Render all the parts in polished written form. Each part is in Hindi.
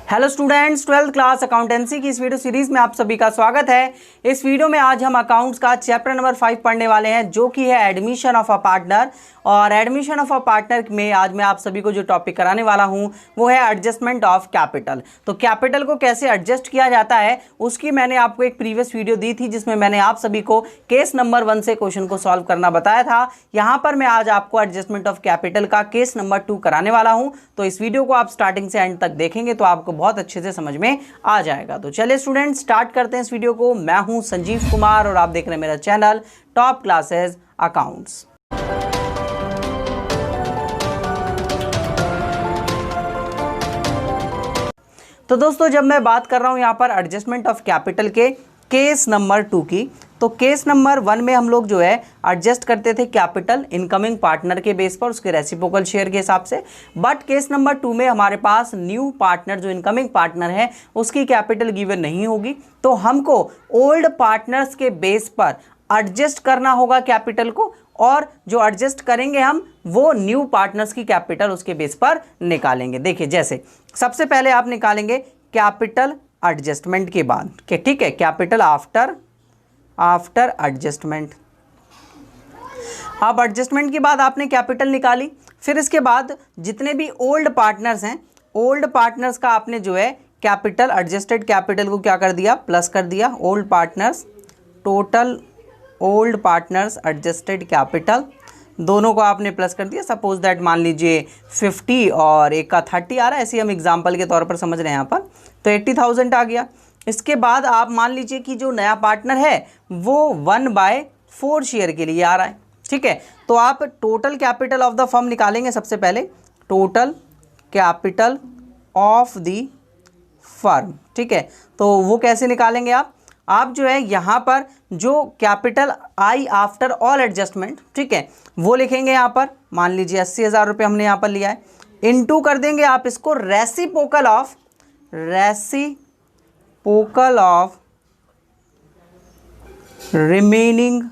Hello students, 12th class accountancy की इस वीडियो सीरीज में आप सभी का स्वागत है। इस वीडियो में आज हम अकाउंट्स का चैप्टर नंबर 5 पढ़ने वाले हैं, जो कि है एडमिशन ऑफ अ पार्टनर। और एडमिशन ऑफ अ पार्टनर में आज मैं आप सभी को जो टॉपिक कराने वाला हूं वो है एडजस्टमेंट ऑफ कैपिटल। तो कैपिटल को कैसे एडजस्ट किया जाता है उसकी मैंने आपको एक प्रीवियस वीडियो दी थी, जिसमें मैंने आप सभी को केस नंबर 1 से क्वेश्चन को सॉल्व करना बताया था। यहाँ पर मैं आज आपको एडजस्टमेंट ऑफ कैपिटल का केस नंबर 2 कराने वाला हूँ। तो इस वीडियो को आप स्टार्टिंग से एंड तक देखेंगे तो आपको बहुत अच्छे से समझ में आ जाएगा। तो चलिए स्टूडेंट, स्टार्ट करते हैं इस वीडियो को। मैं हूं संजीव कुमार और आप देख रहे हैं मेरा चैनल टॉप क्लासेस अकाउंट्स। तो दोस्तों, जब मैं बात कर रहा हूं यहां पर एडजस्टमेंट ऑफ कैपिटल के केस नंबर 2 की, तो केस नंबर 1 में हम लोग जो है एडजस्ट करते थे कैपिटल इनकमिंग पार्टनर के बेस पर, उसके रेसिप्रोकल शेयर के हिसाब से। बट केस नंबर 2 में हमारे पास न्यू पार्टनर जो इनकमिंग पार्टनर है उसकी कैपिटल गिवन नहीं होगी, तो हमको ओल्ड पार्टनर्स के बेस पर एडजस्ट करना होगा कैपिटल को, और जो एडजस्ट करेंगे हम वो न्यू पार्टनर्स की कैपिटल उसके बेस पर निकालेंगे। देखिए, जैसे सबसे पहले आप निकालेंगे कैपिटल एडजस्टमेंट के बाद, ठीक है, कैपिटल आफ्टर एडजस्टमेंट। अब एडजस्टमेंट के बाद आपने कैपिटल निकाली, फिर इसके बाद जितने भी ओल्ड पार्टनर्स हैं, ओल्ड पार्टनर्स का आपने जो है कैपिटल एडजस्टेड कैपिटल को क्या कर दिया, प्लस कर दिया। Old partners, total old partners adjusted capital, दोनों को आपने प्लस कर दिया। सपोज दैट मान लीजिए 50 और एक का 30 आ रहा है, ऐसे हम एग्जांपल के तौर पर समझ रहे हैं यहाँ पर, तो 80,000 आ गया। इसके बाद आप मान लीजिए कि जो नया पार्टनर है वो 1/4 शेयर के लिए आ रहा है, ठीक है। तो आप total capital of the firm निकालेंगे सबसे पहले, total capital of the firm, ठीक है। तो वो कैसे निकालेंगे आप जो है यहाँ पर जो capital I after all adjustment, ठीक है, वो लिखेंगे यहाँ पर। मान लीजिए 80,000 रुपये हमने यहाँ पर लिया है, इनटू कर देंगे आप इसको रेसिप्रोकल ऑफ रिमेनिंग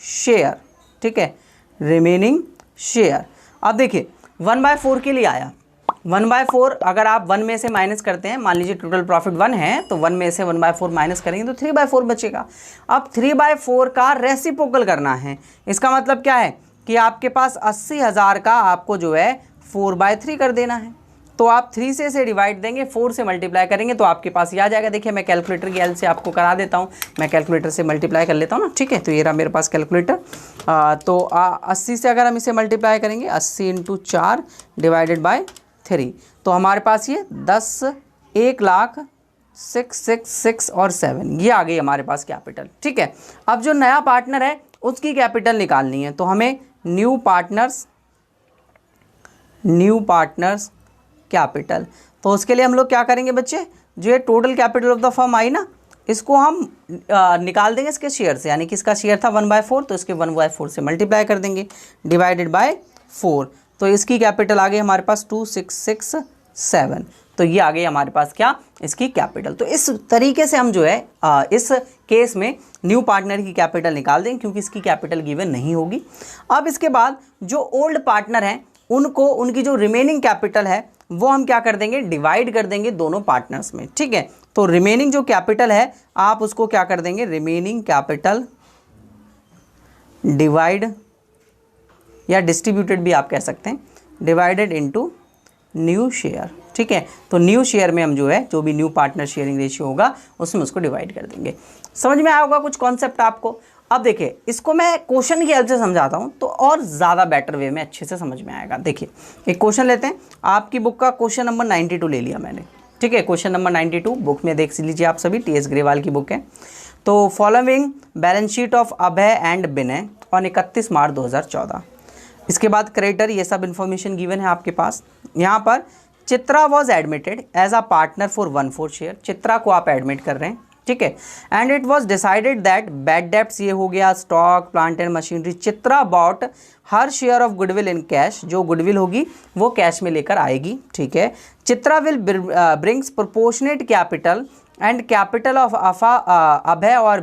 शेयर, ठीक है, रिमेनिंग शेयर। अब देखिए 1/4 के लिए आया, 1/4 अगर आप 1 में से माइनस करते हैं, मान लीजिए टोटल प्रॉफिट 1 है तो 1 में से 1/4 माइनस करेंगे तो 3/4 बचेगा। अब 3/4 का रेसिप्रोकल करना है, इसका मतलब क्या है कि आपके पास 80,000 का आपको जो है 4/3 कर देना है। तो आप 3 से इसे डिवाइड देंगे, 4 से मल्टीप्लाई करेंगे तो आपके पास ये आ जाएगा। देखिए, मैं कैलकुलेटर की हेल्प से आपको करा देता हूँ, मैं कैलकुलेटर से मल्टीप्लाई कर लेता हूँ ना, ठीक है। तो ये रहा मेरे पास कैलकुलेटर। तो 80 से अगर हम इसे मल्टीप्लाई करेंगे, 80 × 4 डिवाइडेड बाय 3, तो हमारे पास ये 10, 1,06,6 और 7 ये आ गई हमारे पास कैपिटल, ठीक है। अब जो नया पार्टनर है उसकी कैपिटल निकालनी है, तो हमें न्यू पार्टनर्स कैपिटल, तो उसके लिए हम लोग क्या करेंगे बच्चे, जो ये total capital of the firm आई ना, इसको हम निकाल देंगे इसके शेयर से, यानी कि इसका शेयर था 1/4, तो इसके 1/4 से मल्टीप्लाई कर देंगे डिवाइडेड बाय 4, तो इसकी कैपिटल आ गई हमारे पास 2,667। तो ये आ गई हमारे पास क्या, इसकी कैपिटल। तो इस तरीके से हम जो है इस केस में न्यू पार्टनर की कैपिटल निकाल देंगे, क्योंकि इसकी कैपिटल गिवन नहीं होगी। अब इसके बाद जो ओल्ड पार्टनर हैं उनको, उनकी जो रिमेनिंग कैपिटल है वो हम क्या कर देंगे, डिवाइड कर देंगे दोनों पार्टनर्स में, ठीक है। तो रिमेनिंग जो कैपिटल है आप उसको क्या कर देंगे, रिमेनिंग कैपिटल डिवाइड या डिस्ट्रीब्यूटेड भी आप कह सकते हैं, डिवाइडेड इनटू न्यू शेयर, ठीक है। तो न्यू शेयर में हम जो है जो भी न्यू पार्टनर शेयरिंग रेशियो होगा उसमें उसको डिवाइड कर देंगे। समझ में आया होगा कुछ कॉन्सेप्ट आपको। अब देखिए, इसको मैं क्वेश्चन की हेल्प से समझाता हूँ तो और ज़्यादा बेटर वे में अच्छे से समझ में आएगा। देखिए, एक क्वेश्चन लेते हैं, आपकी बुक का क्वेश्चन नंबर 92 ले लिया मैंने, ठीक है। क्वेश्चन नंबर 92 बुक में देख लीजिए आप सभी, TS ग्रेवाल की बुक है। तो following balance sheet of Abhay and Vinay on 31 मार्च 2014। इसके बाद क्रेडिटर, ये सब इन्फॉर्मेशन गिवन है आपके पास। यहाँ पर Chitra was admitted as a partner for 1/4 share, Chitra को आप एडमिट कर रहे हैं, ठीक है। And it was decided that bad debts, ये हो गया stock plant and machinery, Chitra bought her share of goodwill in cash, जो गुडविल होगी वो कैश में लेकर आएगी, ठीक है। Chitra will brings proportionate capital and capital of Abhay और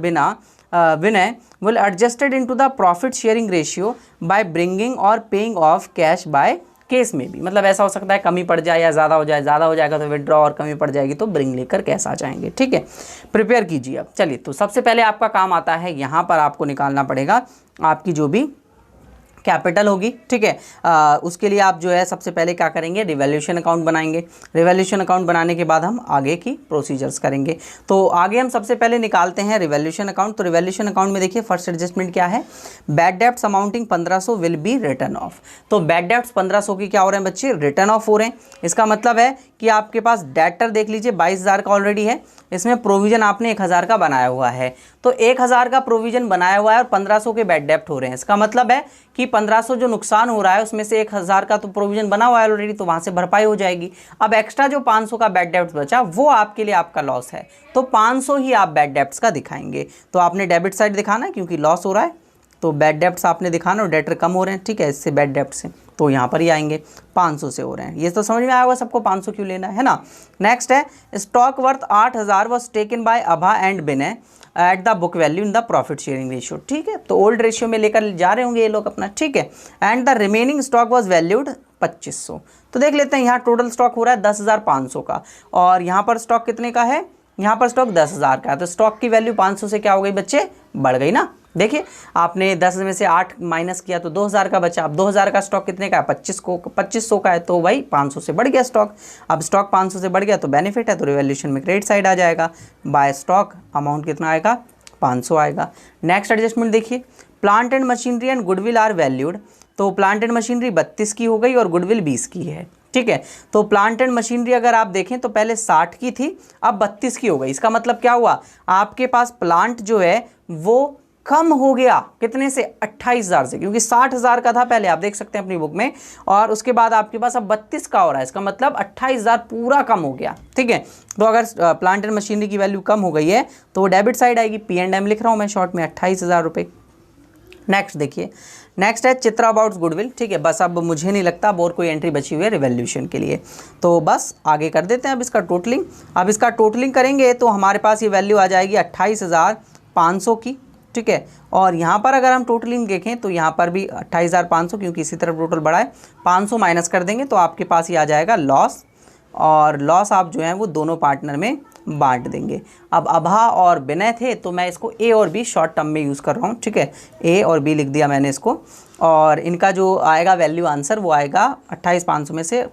Vinay will adjusted into the profit sharing ratio by bringing or paying off cash by case में भी, मतलब ऐसा हो सकता है कमी पड़ जाए या ज़्यादा हो जाए, ज़्यादा हो जाएगा तो विड्रॉ और कमी पड़ जाएगी तो ब्रिंग लेकर कैश आ जाएंगे। ठीक है, प्रिपेयर कीजिए अब। चलिए, तो सबसे पहले आपका काम आता है यहाँ पर आपको निकालना पड़ेगा आपकी जो भी कैपिटल होगी। ठीक है, उसके लिए आप जो है सबसे पहले क्या करेंगे, रिवैल्यूएशन अकाउंट बनाएंगे। रिवैल्यूएशन अकाउंट बनाने के बाद हम आगे की प्रोसीजर्स करेंगे। तो आगे हम सबसे पहले निकालते हैं रिवैल्यूएशन अकाउंट। तो रिवैल्यूएशन अकाउंट में देखिए फर्स्ट एडजस्टमेंट क्या है, bad debts amounting 1500 will be return of. तो बैड डेब्ट्स 1500 की क्या हो रहे हैं बच्चे, रिटर्न ऑफ हो रहे हैं। इसका मतलब है कि आपके पास डेटर देख लीजिए 22,000 का ऑलरेडी है, इसमें प्रोविजन आपने 1,000 का बनाया हुआ है। तो 1,000 का प्रोविजन बनाया हुआ है और 1500 के बैड डेप्ट हो रहे हैं। इसका मतलब है कि 1500 जो नुकसान हो रहा है उसमें से 1,000 का तो प्रोविजन बना हुआ है ऑलरेडी, तो वहां से भरपाई हो जाएगी। अब एक्स्ट्रा जो 500 का बैड डेप्ट बचा वो आपके लिए आपका लॉस है, तो 500 ही आप बैड डेप्ट्स का दिखाएंगे। तो आपने डेबिट साइड दिखाना है क्योंकि लॉस हो रहा है, तो बैड डेप्ट्स आपने दिखाना और डेटर कम हो रहे हैं। ठीक है, इससे बैड डेप्ट से तो यहाँ पर ही आएंगे 500 से हो रहे हैं। ये तो समझ में आया होगा सबको 500 क्यों लेना है ना। नेक्स्ट है stock worth 8,000 was taken by Abha and Vinay at the book value in the profit sharing ratio. ठीक है, तो ओल्ड रेशियो में लेकर जा रहे होंगे ये लोग अपना। ठीक है, and the remaining stock was valued 2500। तो देख लेते हैं यहाँ टोटल स्टॉक हो रहा है 10,500 का और यहाँ पर स्टॉक कितने का है, यहाँ पर स्टॉक 10,000 का है। तो स्टॉक की वैल्यू 500 से क्या हो गई बच्चे, बढ़ गई ना। देखिए आपने 10 में से 8 माइनस किया तो 2,000 का बचा। अब 2,000 का स्टॉक कितने का है, 2500 का है, तो भाई 500 से बढ़ गया स्टॉक। अब स्टॉक 500 से बढ़ गया तो बेनिफिट है, तो रिवैल्यूएशन में क्रेडिट साइड आ जाएगा। बाय स्टॉक अमाउंट कितना आएगा, 500 आएगा। नेक्स्ट एडजस्टमेंट देखिए, plant and machinery and goodwill are valued. तो प्लांट एंड मशीनरी 32 की हो गई और गुडविल 20 की है। ठीक है, तो प्लांट एंड मशीनरी अगर आप देखें तो पहले 60 की थी, अब 32 की हो गई। इसका मतलब क्या हुआ, आपके पास प्लांट जो है वो कम हो गया कितने से, 28,000 से, क्योंकि 60,000 का था पहले, आप देख सकते हैं अपनी बुक में, और उसके बाद आपके पास अब 32 का हो रहा है। इसका मतलब 28,000 पूरा कम हो गया। ठीक है, तो अगर प्लांट एंड मशीनरी की वैल्यू कम हो गई है तो वो डेबिट साइड आएगी। P&M लिख रहा हूं मैं शॉर्ट में, 28,000 रुपये। नेक्स्ट देखिए, नेक्स्ट है चित्रा अबाउट गुडविल। ठीक है, बस अब मुझे नहीं लगता अब और कोई एंट्री बची हुई है रिवैल्यूएशन के लिए, तो बस आगे कर देते हैं अब इसका टोटलिंग। अब इसका टोटलिंग करेंगे तो हमारे पास ये वैल्यू आ जाएगी 28,500 की। ठीक है, और यहाँ पर अगर हम टोटलिंग देखें तो यहाँ पर भी 28,500, क्योंकि इसी तरफ टोटल बढ़ा है, 500 माइनस कर देंगे तो आपके पास ही आ जाएगा लॉस, और लॉस आप जो है वो दोनों पार्टनर में बांट देंगे। अब अभा और विनय थे तो मैं इसको ए और बी शॉर्ट टर्म में यूज़ कर रहा हूँ। ठीक है, ए और बी लिख दिया मैंने इसको, और इनका जो आएगा वैल्यू आंसर वो आएगा 28,500 में से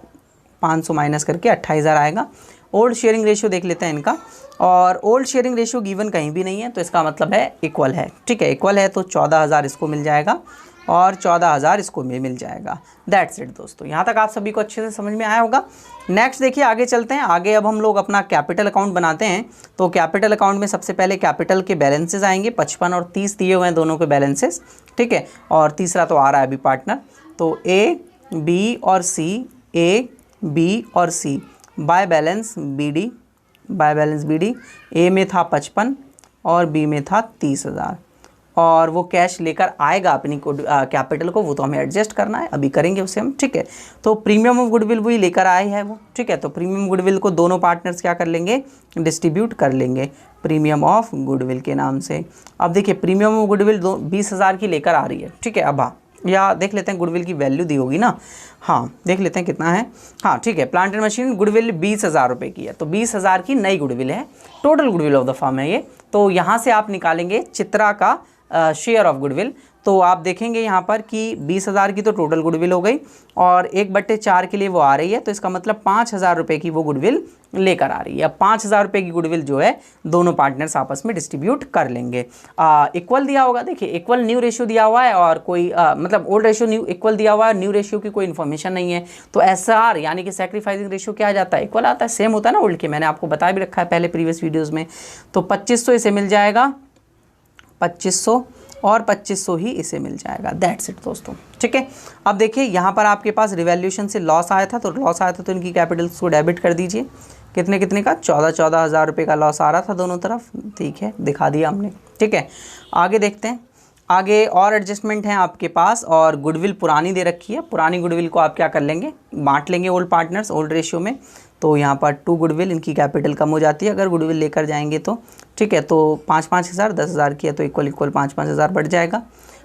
500 माइनस करके 28,000 आएगा। ओल्ड शेयरिंग रेशियो देख लेते हैं इनका, और ओल्ड शेयरिंग रेशियो गिवन कहीं भी नहीं है, तो इसका मतलब है इक्वल है। ठीक है, इक्वल है तो 14,000 इसको मिल जाएगा और 14,000 इसको भी मिल जाएगा। दैट्स इट दोस्तों, यहाँ तक आप सभी को अच्छे से समझ में आया होगा। नेक्स्ट देखिए, आगे चलते हैं। आगे अब हम लोग अपना कैपिटल अकाउंट बनाते हैं। तो कैपिटल अकाउंट में सबसे पहले कैपिटल के बैलेंसेस आएंगे, 55 और 30 दिए हुए हैं दोनों के बैलेंसेस। ठीक है, और तीसरा तो आ रहा है अभी पार्टनर, तो ए बी और सी, ए बी और C by balance B D, by balance B D. A में था 55 और बी में था 30,000, और वो कैश लेकर आएगा अपनी कैपिटल को, वो तो हमें एडजस्ट करना है, अभी करेंगे उसे हम। ठीक है, तो प्रीमियम ऑफ गुडविल वही लेकर आए हैं वो। ठीक है, तो प्रीमियम गुडविल को दोनों पार्टनर्स क्या कर लेंगे, डिस्ट्रीब्यूट कर लेंगे प्रीमियम ऑफ गुडविल के नाम से। अब देखिए प्रीमियम ऑफ गुडविल 20,000 की लेकर आ रही है। ठीक है, अब या देख लेते हैं गुडविल की वैल्यू दी होगी ना, हाँ देख लेते हैं कितना है। हाँ ठीक है, प्लांट एंड मशीन गुडविल 20,000 रुपये की है, तो 20,000 की नई गुडविल है, total goodwill of the firm है ये। तो यहाँ से आप निकालेंगे चित्रा का शेयर ऑफ गुडविल। तो आप देखेंगे यहाँ पर कि 20,000 की तो टोटल गुडविल हो गई और 1/4 के लिए वो आ रही है, तो इसका मतलब 5,000 रुपये की वो गुडविल लेकर आ रही है। अब 5,000 रुपये की गुडविल जो है दोनों पार्टनर्स आपस में डिस्ट्रीब्यूट कर लेंगे। इक्वल दिया होगा, देखिए इक्वल न्यू रेशियो दिया हुआ है और कोई मतलब ओल्ड रेशियो न्यू इक्वल दिया हुआ है, न्यू रेशियो की कोई इन्फॉर्मेशन नहीं है। तो SR यानी कि सैक्रिफाइसिंग रेशियो क्या आ जाता है, इक्वल आता है, सेम होता है ना ओल्ड के, मैंने आपको बता भी रखा है पहले प्रीवियस वीडियोज़ में। तो 2500 इसे मिल जाएगा, 2500 और 2500 ही इसे मिल जाएगा। दैट्स इट दोस्तों। ठीक है, अब देखिए यहाँ पर आपके पास रिवैल्यूएशन से लॉस आया था, तो लॉस आया था तो इनकी कैपिटल्स को डेबिट कर दीजिए। कितने कितने का, 14,000 रुपये का लॉस आ रहा था दोनों तरफ। ठीक है, दिखा दिया हमने। ठीक है, आगे देखते हैं। आगे और एडजस्टमेंट हैं आपके पास, और गुडविल पुरानी दे रखी है, पुरानी गुडविल को आप क्या कर लेंगे, बांट लेंगे ओल्ड पार्टनर्स ओल्ड रेशियो में। तो यहाँ पर 2 गुडविल, इनकी कैपिटल कम हो जाती है अगर गुडविल लेकर जाएंगे तो। ठीक है, तो 5-5 हज़ार, 10,000 की है तो इक्वल 5-5 हज़ार बढ़ जाएगा।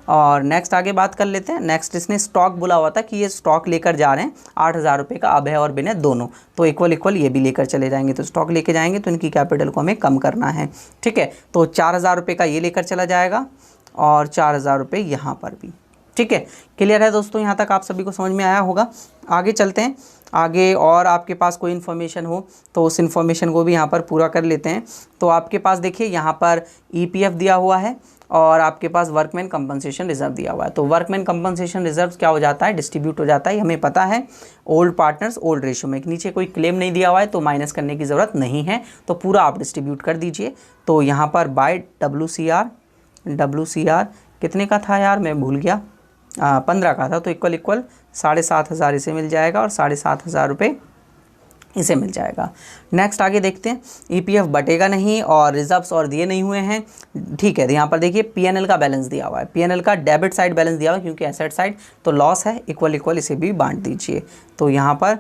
और नेक्स्ट आगे बात कर लेते हैं। नेक्स्ट इसने स्टॉक बोला हुआ था कि ये स्टॉक लेकर जा रहे हैं 8,000 रुपये का अभय और विनय दोनों, तो इक्वल इक्वल ये भी लेकर चले जाएंगे, तो स्टॉक लेके जाएंगे तो इनकी कैपिटल को हमें कम करना है। ठीक है, तो 4,000 रुपये का ये लेकर चला जाएगा और 4,000 रुपये यहाँ पर भी। ठीक है, क्लियर है दोस्तों, यहाँ तक आप सभी को समझ में आया होगा। आगे चलते हैं, आगे और आपके पास कोई इन्फॉर्मेशन हो तो उस इन्फॉर्मेशन को भी यहाँ पर पूरा कर लेते हैं। तो आपके पास देखिए यहाँ पर ईपीएफ दिया हुआ है और आपके पास वर्कमैन कंपनसेशन रिजर्व दिया हुआ है। तो वर्कमैन कंपनसेशन रिजर्व क्या हो जाता है, डिस्ट्रीब्यूट हो जाता है, हमें पता है ओल्ड पार्टनर्स ओल्ड रेशियो में। नीचे कोई क्लेम नहीं दिया हुआ है तो माइनस करने की ज़रूरत नहीं है, तो पूरा आप डिस्ट्रीब्यूट कर दीजिए। तो यहाँ पर बाय WCR कितने का था यार, मैं भूल गया, 15 का था, तो इक्वल 7,500 इसे मिल जाएगा और 7,500 रुपये इसे मिल जाएगा। नेक्स्ट आगे देखते हैं, ईपीएफ बटेगा नहीं और रिजर्व्स और दिए नहीं हुए हैं। ठीक है, यहाँ पर देखिए पीएनएल का बैलेंस दिया हुआ है, पीएनएल का डेबिट साइड बैलेंस दिया हुआ है क्योंकि एसेट साइड तो लॉस है, इक्वल इसे भी बांट दीजिए। तो यहाँ पर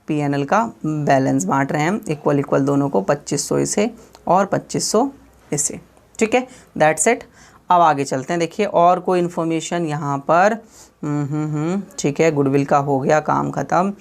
पीएनएल का बैलेंस बांट रहे हैं हम इक्वल दोनों को, 2500 इसे और 2500 इसे। ठीक है, दैट्स इट। अब आगे चलते हैं, देखिए और कोई इन्फॉर्मेशन यहाँ पर, ठीक है, गुडविल का हो गया काम ख़त्म,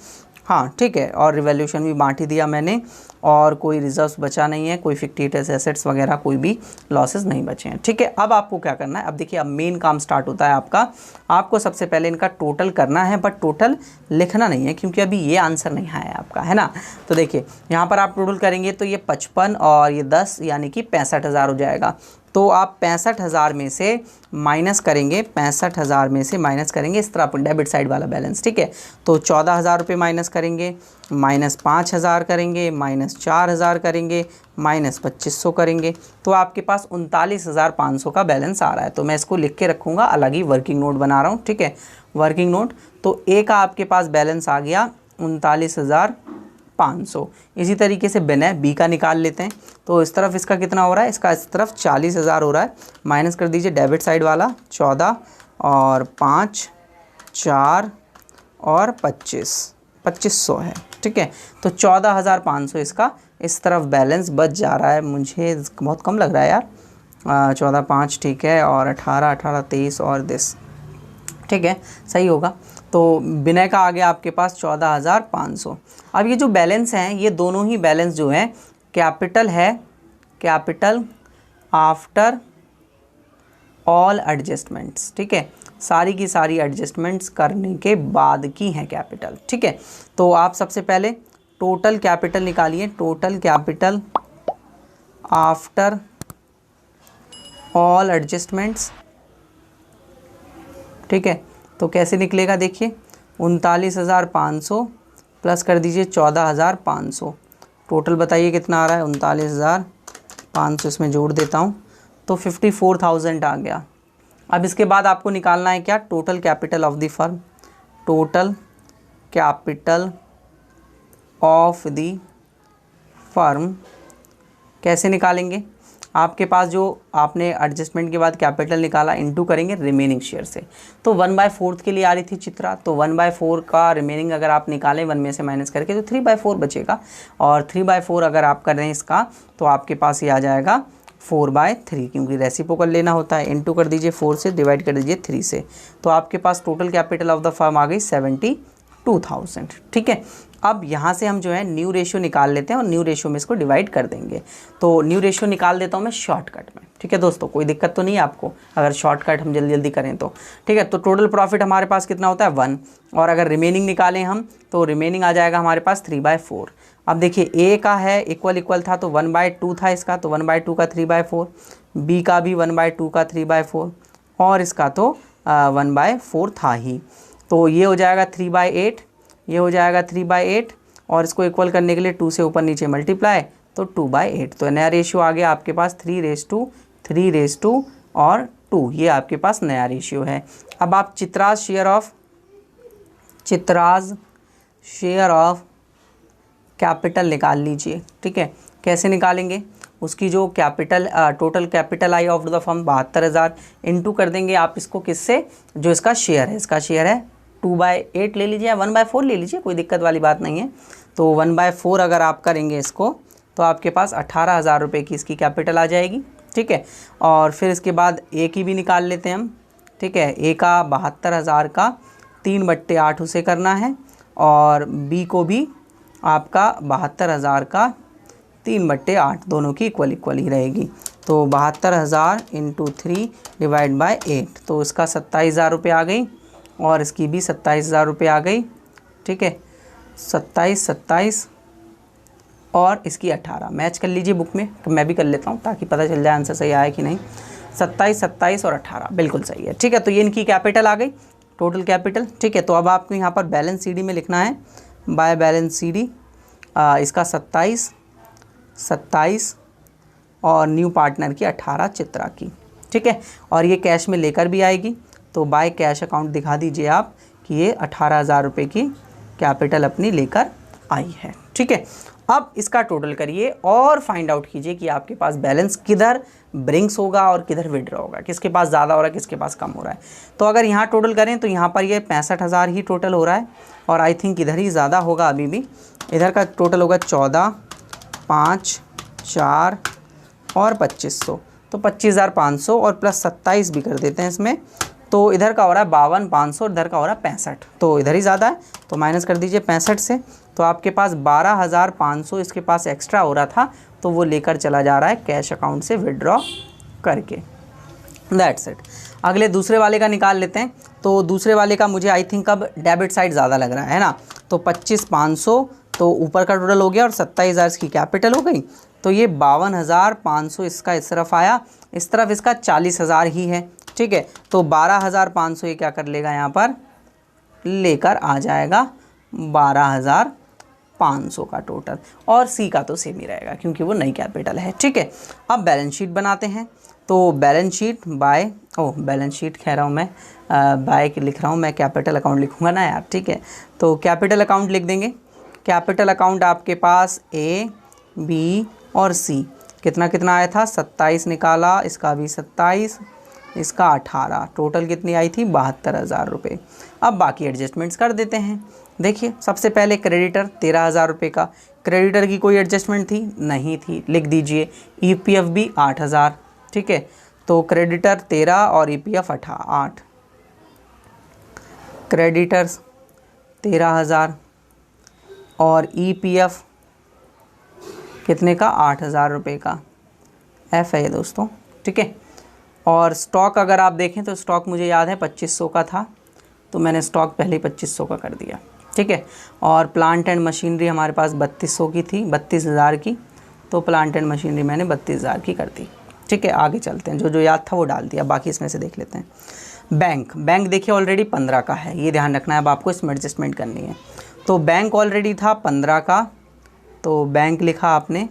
हाँ ठीक है, और रिवैल्यूएशन भी बांट ही दिया मैंने, और कोई रिजर्व्स बचा नहीं है, कोई फिक्टिशियस एसेट्स वगैरह कोई भी लॉसेस नहीं बचे हैं। ठीक है, अब आपको क्या करना है, अब देखिए अब मेन काम स्टार्ट होता है आपका। आपको सबसे पहले इनका टोटल करना है, बट टोटल लिखना नहीं है क्योंकि अभी ये आंसर नहीं आया आपका, है ना। तो देखिए यहाँ पर आप टोटल करेंगे तो ये 55 और ये 10 यानी कि 65,000 हो जाएगा। तो आप 65,000 में से माइनस करेंगे, 65,000 में से माइनस करेंगे इस तरह डेबिट साइड वाला बैलेंस। ठीक है, तो 14,000 रुपये माइनस करेंगे, माइनस 5,000 करेंगे, माइनस 4,000 करेंगे, माइनस 2500 करेंगे, तो आपके पास 39,500 का बैलेंस आ रहा है। तो मैं इसको लिख के रखूँगा, अलग ही वर्किंग नोट बना रहा हूँ। ठीक है, वर्किंग नोट, तो ए का आपके पास बैलेंस आ गया 39,500। इसी तरीके से विनय बी का निकाल लेते हैं। तो इस तरफ इसका कितना हो रहा है, इसका इस तरफ 40,000 हो रहा है, माइनस कर दीजिए डेबिट साइड वाला 14 और 5 4 और 2500 है। ठीक है, तो 14,500 इसका इस तरफ बैलेंस बच जा रहा है। मुझे बहुत कम लग रहा है यार, 14 5 ठीक है, और 18 23 और 10, ठीक है, सही होगा। तो विनय का आ गया आपके पास 14,500। अब ये जो बैलेंस हैं, ये दोनों ही बैलेंस जो हैं कैपिटल है, कैपिटल आफ्टर ऑल एडजस्टमेंट्स। ठीक है, सारी की सारी एडजस्टमेंट्स करने के बाद की हैं कैपिटल। ठीक है, तो आप सबसे पहले टोटल कैपिटल निकालिए, total capital after all adjustments. ठीक है, तो कैसे निकलेगा देखिए, 39,500 प्लस कर दीजिए 14,500, टोटल बताइए कितना आ रहा है, 39,500 इसमें जोड़ देता हूँ तो 54,000 आ गया। अब इसके बाद आपको निकालना है क्या, total capital of the firm, total capital of the firm कैसे निकालेंगे। आपके पास जो आपने एडजस्टमेंट के बाद कैपिटल निकाला इनटू करेंगे रिमेनिंग शेयर से। तो 1/4 के लिए आ रही थी चित्रा, तो 1/4 का रिमेनिंग अगर आप निकालें 1 में से माइनस करके तो 3/4 बचेगा, और 3/4 अगर आप कर रहे हैं इसका तो आपके पास ये आ जाएगा 4/3, क्योंकि रेसिप्रोकल लेना होता है। इनटू कर दीजिए 4 से, डिवाइड कर दीजिए 3 से, तो आपके पास total capital of the firm आ गई 72,000। ठीक है, अब यहाँ से हम जो है न्यू रेशियो निकाल लेते हैं और न्यू रेशियो में इसको डिवाइड कर देंगे। तो न्यू रेशियो निकाल देता हूँ मैं शॉर्टकट में। ठीक है दोस्तों, कोई दिक्कत तो नहीं है आपको अगर शॉर्टकट हम जल्दी जल्दी करें तो। ठीक है, तो टोटल प्रॉफिट हमारे पास कितना होता है 1, और अगर रिमेनिंग निकालें हम तो रिमेनिंग आ जाएगा हमारे पास 3/4। अब देखिए ए का है इक्वल था तो 1/2 था इसका, तो 1/2 का 3/4, बी का भी 1/2 का 3/4, और इसका तो 1/4 था ही। तो ये हो जाएगा 3/8, ये हो जाएगा 3/8, और इसको इक्वल करने के लिए 2 से ऊपर नीचे मल्टीप्लाई तो 2/8। तो नया रेशियो आ गया आपके पास 3:3 और 2, ये आपके पास नया रेशियो है। अब आप चित्राज शेयर ऑफ कैपिटल निकाल लीजिए। ठीक है, कैसे निकालेंगे, उसकी जो capital total capital I of the firm 72,000 into कर देंगे आप इसको किससे, जो इसका शेयर है, इसका शेयर है 2/8 ले लीजिए या 1/4 ले लीजिए, कोई दिक्कत वाली बात नहीं है। तो 1/4 अगर आप करेंगे इसको तो आपके पास 18,000 रुपये की इसकी कैपिटल आ जाएगी। ठीक है, और फिर इसके बाद ए की भी निकाल लेते हैं हम। ठीक है। ए का 72,000 का 3/8 उसे करना है और बी को भी आपका 72,000 का 3/8, दोनों की इक्वल ही रहेगी। तो 72,000 × 3 डिवाइड बाय 8, तो इसका 27,000 रुपये आ गई और इसकी भी 27,000 रुपये आ गई। ठीक है, 27 और इसकी 18। मैच कर लीजिए बुक में, मैं भी कर लेता हूँ ताकि पता चल जाए आंसर सही आया कि नहीं। 27 और 18 बिल्कुल सही है। ठीक है, तो ये इनकी कैपिटल आ गई, टोटल कैपिटल। ठीक है, तो अब आपको यहाँ पर बैलेंस सीडी में लिखना है, बाय बैलेंस सीडी इसका 27 और न्यू पार्टनर की 18 चित्रा की। ठीक है, और ये कैश में लेकर भी आएगी, तो बाय कैश अकाउंट दिखा दीजिए आप कि ये 18,000 रुपये की कैपिटल अपनी लेकर आई है। ठीक है, अब इसका टोटल करिए और फाइंड आउट कीजिए कि आपके पास बैलेंस किधर ब्रिंग्स होगा और किधर विड्रॉ होगा, किसके पास ज़्यादा हो रहा है, किसके पास कम हो रहा है। तो अगर यहाँ टोटल करें तो यहाँ पर ये 65,000 ही टोटल हो रहा है और आई थिंक इधर ही ज़्यादा होगा अभी भी। इधर का टोटल होगा 14, 5, 4 और 2500, तो 25,500 और प्लस 27 भी कर देते हैं इसमें, तो इधर का हो रहा है 52,500 और इधर का हो रहा है 65, तो इधर ही ज़्यादा है, तो माइनस कर दीजिए 65 से। तो आपके पास 12,500 इसके पास एक्स्ट्रा हो रहा था, तो वो लेकर चला जा रहा है कैश अकाउंट से विड्रॉ करके। That's it. अगले दूसरे वाले का निकाल लेते हैं। तो दूसरे वाले का मुझे आई थिंक अब डेबिट साइड ज़्यादा लग रहा है ना। तो 25,500 तो ऊपर का टोटल हो गया और 27,000 इसकी कैपिटल हो गई, तो ये 52,500 इसका इस तरफ आया, इस तरफ इसका 40,000 ही है। ठीक है, तो 12,500 ये क्या कर लेगा, यहाँ पर लेकर आ जाएगा 12,500 का टोटल, और सी का तो सेम ही रहेगा क्योंकि वो नई कैपिटल है। ठीक है, अब बैलेंस शीट बनाते हैं। तो balance sheet by balance sheet कह रहा हूँ मैं, बाय लिख रहा हूँ मैं, कैपिटल अकाउंट लिखूँगा ना यार। ठीक है, तो कैपिटल अकाउंट लिख देंगे। कैपिटल अकाउंट आपके पास ए, बी और सी कितना कितना आया था, 27 निकाला, इसका भी 27, इसका 18, टोटल कितनी आई थी 72,000 रुपये। अब बाकी एडजस्टमेंट्स कर देते हैं। देखिए, सबसे पहले क्रेडिटर 13,000 रुपये का, क्रेडिटर की कोई एडजस्टमेंट थी नहीं थी, लिख दीजिए। ईपीएफ भी 8,000। ठीक है, तो क्रेडिटर 13 और ईपीएफ 8, क्रेडिटर्स 13,000 और ईपीएफ कितने का, 8,000 रुपये का एफ है ये दोस्तों। ठीक है, और स्टॉक अगर आप देखें तो स्टॉक मुझे याद है 2500 का था, तो मैंने स्टॉक पहले 2500 का कर दिया। ठीक है, और प्लांट एंड मशीनरी हमारे पास 3200 की थी, 32,000 की, तो प्लांट एंड मशीनरी मैंने 32,000 की कर दी। ठीक है, आगे चलते हैं, जो जो याद था वो डाल दिया, बाकी इसमें से देख लेते हैं। बैंक देखिए ऑलरेडी 15 का है, ये ध्यान रखना है, अब आपको इसमें एडजस्टमेंट करनी है। तो बैंक ऑलरेडी था 15 का, तो बैंक लिखा आपने,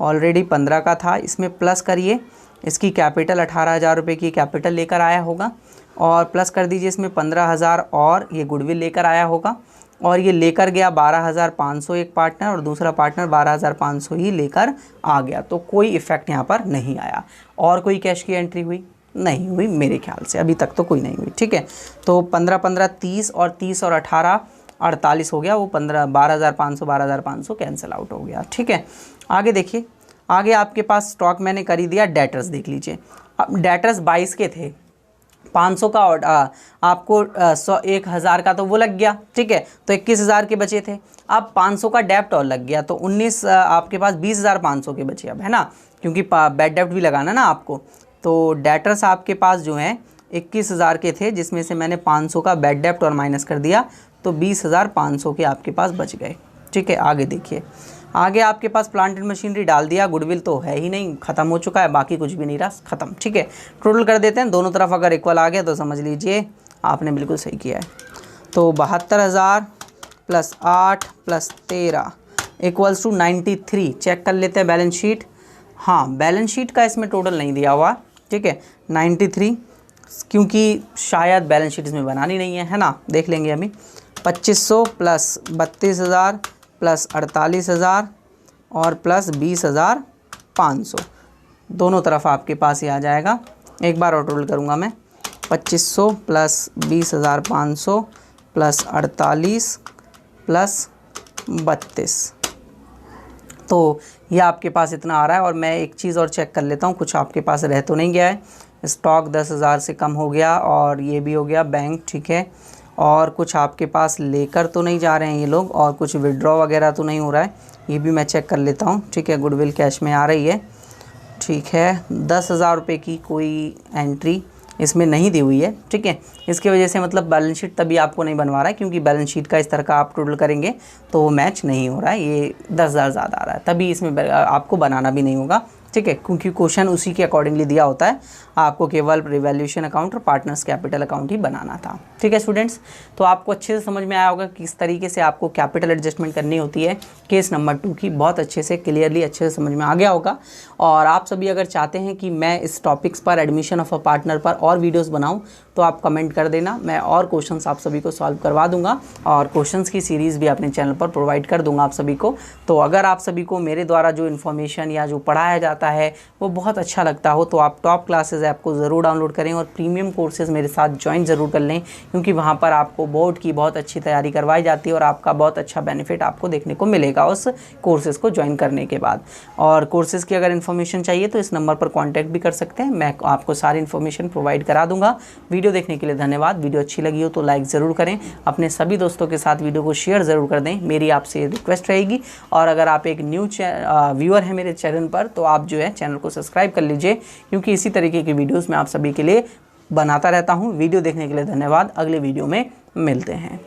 ऑलरेडी 15 का था, इसमें प्लस करिए, इसकी कैपिटल 18,000 रुपये की कैपिटल लेकर आया होगा, और प्लस कर दीजिए इसमें 15,000 और ये गुडविल लेकर आया होगा, और ये लेकर गया 12,500 एक पार्टनर, और दूसरा पार्टनर 12,500 ही लेकर आ गया, तो कोई इफ़ेक्ट यहाँ पर नहीं आया। और कोई कैश की एंट्री हुई नहीं हुई मेरे ख्याल से, अभी तक तो कोई नहीं हुई। ठीक है, तो 15 30 और 30 और 18 48 हो गया, वो 12,500 कैंसिल आउट हो गया। ठीक है, आगे देखिए, आगे आपके पास स्टॉक मैंने कर ही दिया। डेटर्स देख लीजिए, अब डेटर्स 22 के थे, 500 का आपको 1,000 का तो वो लग गया। ठीक है, तो 21,000 के बचे थे, अब 500 का डेप्ट और लग गया, तो 19 आपके पास 20,500 के बचे अब, है ना, क्योंकि बैड डेप्ट भी लगाना ना आपको। तो डेटर्स आपके पास जो हैं 21,000 के थे, जिसमें से मैंने 500 का बैड डेप्ट और माइनस कर दिया, तो 20,500 के आपके पास बच गए। ठीक है, आगे देखिए, आगे आपके पास प्लांट एंड मशीनरी डाल दिया, गुडविल तो है ही नहीं, ख़त्म हो चुका है, बाकी कुछ भी नहीं रहा, ख़त्म। ठीक है, टोटल कर देते हैं, दोनों तरफ अगर इक्वल आ गया तो समझ लीजिए आपने बिल्कुल सही किया है। तो 72,000 + 8 + 13 = 93। चेक कर लेते हैं बैलेंस शीट। हाँ, बैलेंस शीट का इसमें टोटल नहीं दिया हुआ। ठीक है, 93, क्योंकि शायद बैलेंस शीट इसमें बनानी नहीं है ना, देख लेंगे अभी। 2500 + 32,000 + 48,000 और प्लस 20,500, दोनों तरफ आपके पास ही आ जाएगा। एक बार और टोटल करूँगा मैं, 2500 + 20,500 + 48 + 32, तो ये आपके पास इतना आ रहा है। और मैं एक चीज़ और चेक कर लेता हूँ, कुछ आपके पास रह तो नहीं गया है। स्टॉक 10,000 से कम हो गया और ये भी हो गया बैंक, ठीक है। और कुछ आपके पास लेकर तो नहीं जा रहे हैं ये लोग, और कुछ विड्रॉ वगैरह तो नहीं हो रहा है, ये भी मैं चेक कर लेता हूँ, ठीक है। गुडविल कैश में आ रही है, ठीक है। 10,000 रुपये की कोई एंट्री इसमें नहीं दी हुई है, ठीक है। इसकी वजह से मतलब बैलेंस शीट तभी आपको नहीं बनवा रहा है, क्योंकि बैलेंस शीट का इस तरह का आप टोटल करेंगे तो वो मैच नहीं हो रहा है, ये 10,000 ज़्यादा आ रहा है, तभी इसमें आपको बनाना भी नहीं होगा, ठीक है। क्योंकि क्वेश्चन उसी के अकॉर्डिंगली दिया होता है, आपको केवल रिवैल्यूएशन अकाउंट और पार्टनर्स कैपिटल अकाउंट ही बनाना था, ठीक है स्टूडेंट्स। तो आपको अच्छे से समझ में आया होगा किस तरीके से आपको कैपिटल एडजस्टमेंट करनी होती है केस नंबर 2 की, बहुत अच्छे से क्लियरली अच्छे से समझ में आ गया होगा। और आप सभी अगर चाहते हैं कि मैं इस टॉपिक्स पर, एडमिशन ऑफ अ पार्टनर पर और वीडियोज़ बनाऊँ, तो आप कमेंट कर देना, मैं और क्वेश्चंस आप सभी को सॉल्व करवा दूंगा, और क्वेश्चंस की सीरीज़ भी अपने चैनल पर प्रोवाइड कर दूंगा आप सभी को। तो अगर आप सभी को मेरे द्वारा जो इन्फॉर्मेशन या जो पढ़ाया जाता है वो बहुत अच्छा लगता हो, तो आप टॉप क्लासेस ऐप को ज़रूर डाउनलोड करें और प्रीमियम कोर्सेज़ मेरे साथ ज्वाइन ज़रूर कर लें, क्योंकि वहाँ पर आपको बोर्ड की बहुत अच्छी तैयारी करवाई जाती है और आपका बहुत अच्छा बेनिफिट आपको देखने को मिलेगा उस कोर्सेज़ को ज्वाइन करने के बाद। और कोर्सेज़ की अगर इन्फॉर्मेशन चाहिए तो इस नंबर पर कॉन्टैक्ट भी कर सकते हैं, मैं आपको सारी इन्फॉर्मेशन प्रोवाइड करा दूँगा। वीडियो देखने के लिए धन्यवाद। वीडियो अच्छी लगी हो तो लाइक ज़रूर करें, अपने सभी दोस्तों के साथ वीडियो को शेयर ज़रूर कर दें, मेरी आपसे रिक्वेस्ट रहेगी। और अगर आप एक न्यू व्यूअर हैं मेरे चैनल पर, तो आप जो है चैनल को सब्सक्राइब कर लीजिए, क्योंकि इसी तरीके की वीडियोस मैं आप सभी के लिए बनाता रहता हूं। वीडियो देखने के लिए धन्यवाद, अगले वीडियो में मिलते हैं।